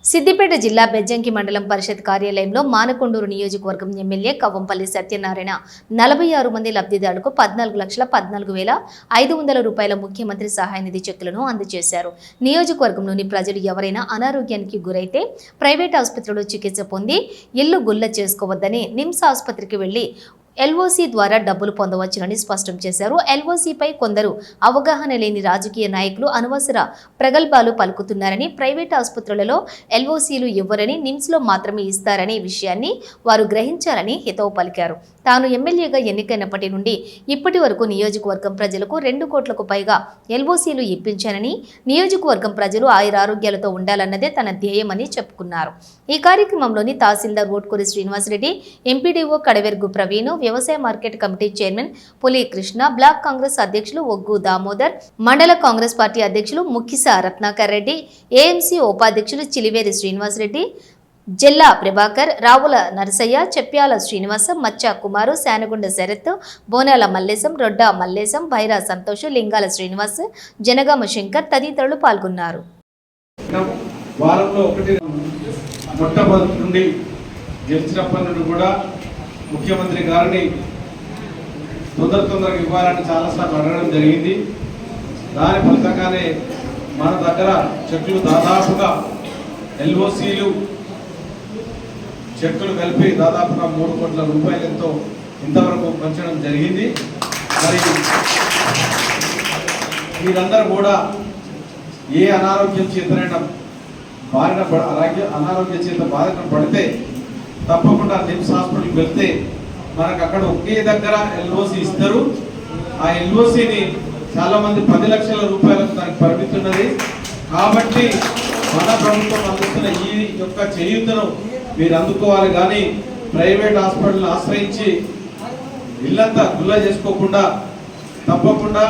సిద్దిపేట జిల్లా బెజ్జంకి మండలం పరిషత్ కార్యాలయంలో మానకొండూరు నియోజకవర్గం ఎమ్మెల్యే కవ్వంపల్లి సత్యనారాయణ 46 మంది లబ్ధిదారులకు 14,14,500 రూపాయల ముఖ్యమంత్రి సహాయ నిధి చెక్కులను అందజేశారు. నియోజకవర్గంలోని ప్రజలు ఎవరైనా అనారోగ్యానికి గురైతే ప్రైవేట్ ఆసుపత్రిలో చికిత్స పొంది ఇల్లు గుల్ల చేసుకోవద్దని నిమ్స్ ఆసుపత్రికి వెళ్లి ఎల్ఓసి ద్వారా డబ్బులు పొందవచ్చునని స్పష్టం చేశారు. ఎల్ఓసిపై కొందరు అవగాహన లేని రాజకీయ నాయకులు అనవసర ప్రగల్భాలు పలుకుతున్నారని, ప్రైవేట్ ఆసుపత్రులలో ఎల్ఓసీలు ఇవ్వరని, నిమ్స్లో మాత్రమే ఇస్తారనే విషయాన్ని వారు గ్రహించాలని హితవు పలికారు. తాను ఎమ్మెల్యేగా ఎన్నికైనప్పటి నుండి ఇప్పటి వరకు నియోజకవర్గం ప్రజలకు 2 కోట్లకు పైగా ఎల్ఓసీలు ఇప్పించానని, నియోజకవర్గం ప్రజలు ఆయురారోగ్యాలతో ఉండాలన్నదే తన ధ్యేయమని చెప్పుకున్నారు. ఈ కార్యక్రమంలోని తహసీల్దార్ ఓట్కూరి శ్రీనివాసరెడ్డి, ఎంపీడీఓ కడవెర్గు ప్రవీణ్, వ్యవసాయ మార్కెట్ కమిటీ చైర్మన్ పులి కృష్ణ, బ్లాక్ కాంగ్రెస్ అధ్యక్షులు ఒగ్గు దామోదర్, మండల కాంగ్రెస్ పార్టీ అధ్యక్షులు ముక్కిస రత్నాకర్ రెడ్డి, ఏఎంసీ ఉపాధ్యక్షులు చిలివేరి శ్రీనివాసరెడ్డి, జిల్లా ప్రభాకర్, రావుల నరసయ్య, చెప్ప్యాల శ్రీనివాస, మచ్చ కుమారు, శానగుండ శరత్, బోనాల మల్లేశం, రొడ్డ మల్లేశం, భైరా సంతోష్, లింగాల శ్రీనివాస్, జనగామ శంకర్ తదితరులు పాల్గొన్నారు. మొట్టమొదటి నుండి గెలిచినప్పటి నుండి కూడా ముఖ్యమంత్రి గారిని తొందరగా ఇవ్వాలని చాలాసార్లు అడగడం జరిగింది. దాని ఫలితంగానే మన దగ్గర చెక్కులు దాదాపుగా ఎల్ఓసీలు చెక్కులు కలిపి దాదాపుగా 3 కోట్ల రూపాయలతో ఇంతవరకు పంచడం జరిగింది. మరి మీరందరూ కూడా ఏ అనారోగ్యం చేతనైనా అనారోగ్య చేత బాధన పడితే తప్పకుండా నిమ్స్ హాస్పిటల్కి వెళ్తే మనకు అక్కడ ఒకే దగ్గర ఎల్ఓసి ఇస్తారు. ఆ ఎల్ఓసిని చాలా మంది 10 లక్షల రూపాయలకు దానికి పరిమితి ఉన్నది. కాబట్టి మన ప్రభుత్వం అందిస్తున్న ఈ యొక్క చేయూతను మీరు అందుకోవాలి. కానీ ప్రైవేట్ హాస్పిటల్ని ఆశ్రయించి ఇల్లంతా గుల్ల చేసుకోకుండా తప్పకుండా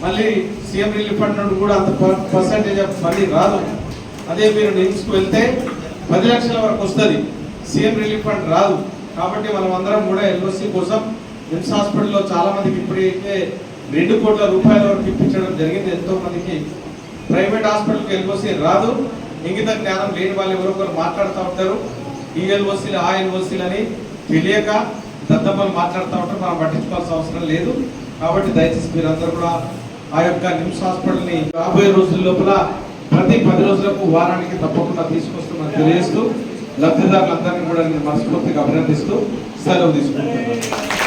మళ్ళీ సీఎం రిలీఫ్ ఫండ్ నుండి కూడా అంత పర్సెంటేజ్ ఆఫ్ మనీ రాదు. అదే మీరు నిమ్స్కి వెళ్తే 10 లక్షల వరకు వస్తుంది, సీఎం రిలీఫ్ ఫండ్ రాదు. కాబట్టి మనం అందరం కూడా ఎల్ఓసి కోసం నిమ్స్ హాస్పిటల్లో చాలా మందికి ఇప్పటికే 2 కోట్ల రూపాయల వరకు ఇప్పించడం జరిగింది. ఎంతో మందికి ప్రైవేట్ హాస్పిటల్కి ఎల్ఓసి రాదు. ఇంగిత జ్ఞానం లేని వాళ్ళు ఎవరో ఒకరు మాట్లాడుతూ ఉంటారు, ఈ ఎల్ఓసీలు ఆ ఎల్ఓసీలు అని తెలియక దద్దమ్మలు మాట్లాడుతూ ఉంటారు. మనం పట్టించుకోవాల్సిన అవసరం లేదు. కాబట్టి దయచేసి మీరందరూ కూడా ఆ యొక్క నిమ్స్ హాస్పిటల్ని రాబోయే రోజుల లోపల ప్రతి 10 రోజులకు వారానికి తప్పకుండా తీసుకొస్తామని తెలియజేస్తూ లబ్ధిదారులందరినీ కూడా నేను మనస్ఫూర్తిగా అభినందిస్తూ సెలవు తీసుకుంటున్నాను.